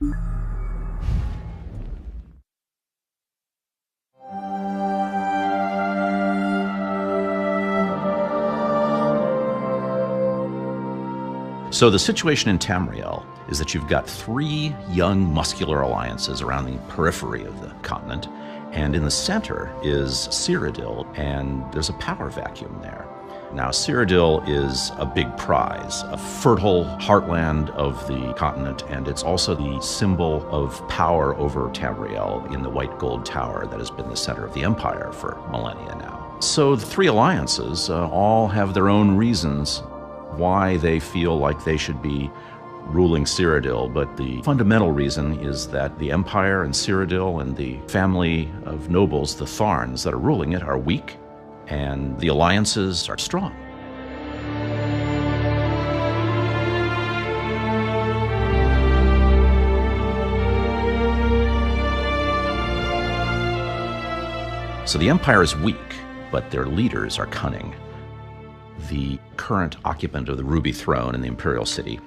So the situation in Tamriel is that you've got three young muscular alliances around the periphery of the continent, and in the center is Cyrodiil, and there's a power vacuum there. Now, Cyrodiil is a big prize, a fertile heartland of the continent, and it's also the symbol of power over Tamriel in the White Gold Tower that has been the center of the empire for millennia now. So the three alliances all have their own reasons why they feel like they should be ruling Cyrodiil, but the fundamental reason is that the empire and Cyrodiil and the family of nobles, the Tharns that are ruling it, are weak, and the alliances are strong. So the empire is weak, but their leaders are cunning. The current occupant of the Ruby Throne in the Imperial City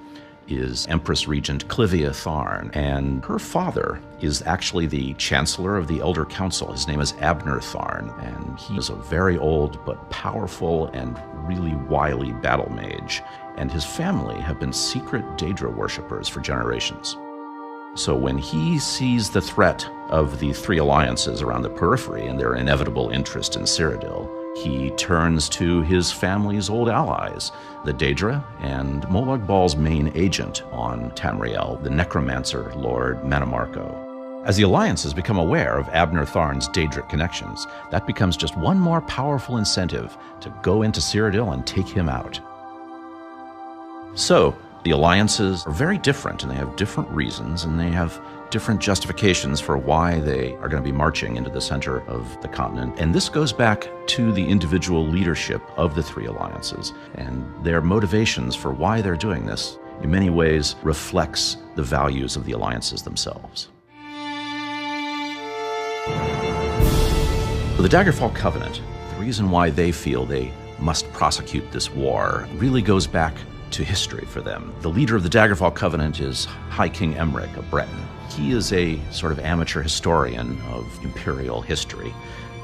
is Empress Regent Clivia Tharn, and her father is actually the Chancellor of the Elder Council. His name is Abner Tharn, and he is a very old but powerful and really wily battle mage, and his family have been secret Daedra worshippers for generations. So when he sees the threat of the three alliances around the periphery and their inevitable interest in Cyrodiil, he turns to his family's old allies, the Daedra, and Molag Bal's main agent on Tamriel, the necromancer Lord Mannimarco. As the alliances become aware of Abner Tharn's Daedric connections, that becomes just one more powerful incentive to go into Cyrodiil and take him out. So, the alliances are very different, and they have different reasons, and they have different justifications for why they are going to be marching into the center of the continent. And this goes back to the individual leadership of the three alliances, and their motivations for why they're doing this in many ways reflects the values of the alliances themselves. For the Daggerfall Covenant, the reason why they feel they must prosecute this war really goes back to history for them. The leader of the Daggerfall Covenant is High King Emric of Breton. He is a sort of amateur historian of imperial history,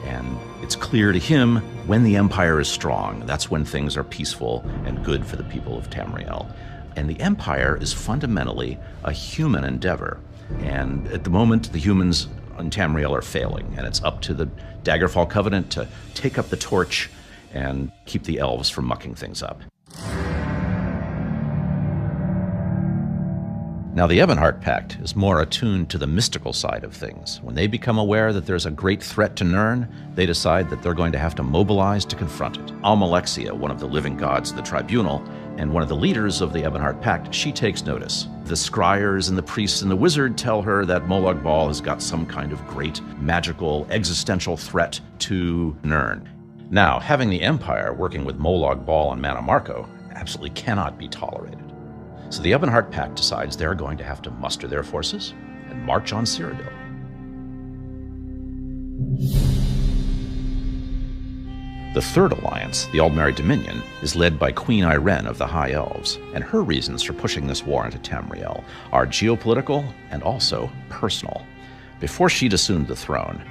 and it's clear to him when the empire is strong, that's when things are peaceful and good for the people of Tamriel. And the empire is fundamentally a human endeavor, and at the moment the humans in Tamriel are failing, and it's up to the Daggerfall Covenant to take up the torch and keep the elves from mucking things up. Now, the Ebonheart Pact is more attuned to the mystical side of things. When they become aware that there's a great threat to Nirn, they decide that they're going to have to mobilize to confront it. Almalexia, one of the living gods of the tribunal, and one of the leaders of the Ebonheart Pact, she takes notice. The scryers and the priests and the wizard tell her that Molag Bal has got some kind of great, magical, existential threat to Nirn. Now, having the Empire working with Molag Bal and Mannimarco absolutely cannot be tolerated. So the Ebonheart Pact decides they're going to have to muster their forces and march on Cyrodiil. The Third Alliance, the Aldmeri Dominion, is led by Queen Ayrenn of the High Elves, and her reasons for pushing this war into Tamriel are geopolitical and also personal. Before she'd assumed the throne,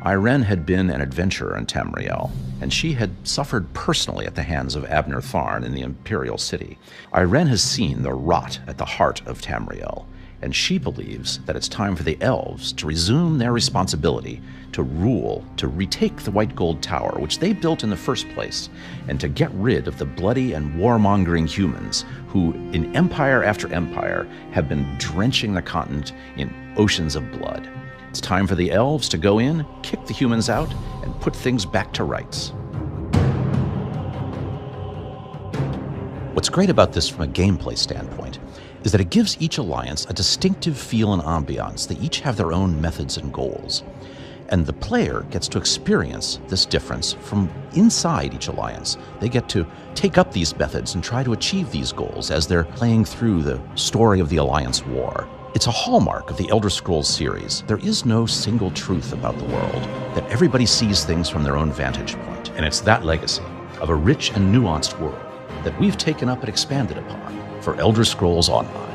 Ayrenn had been an adventurer in Tamriel, and she had suffered personally at the hands of Abner Tharn in the Imperial City. Ayrenn has seen the rot at the heart of Tamriel, and she believes that it's time for the elves to resume their responsibility to rule, to retake the White Gold Tower, which they built in the first place, and to get rid of the bloody and warmongering humans who, in empire after empire, have been drenching the continent in oceans of blood. It's time for the elves to go in, kick the humans out, and put things back to rights. What's great about this from a gameplay standpoint is that it gives each alliance a distinctive feel and ambiance. They each have their own methods and goals. And the player gets to experience this difference from inside each alliance. They get to take up these methods and try to achieve these goals as they're playing through the story of the Alliance War. It's a hallmark of the Elder Scrolls series. There is no single truth about the world, that everybody sees things from their own vantage point. And it's that legacy of a rich and nuanced world that we've taken up and expanded upon for Elder Scrolls Online.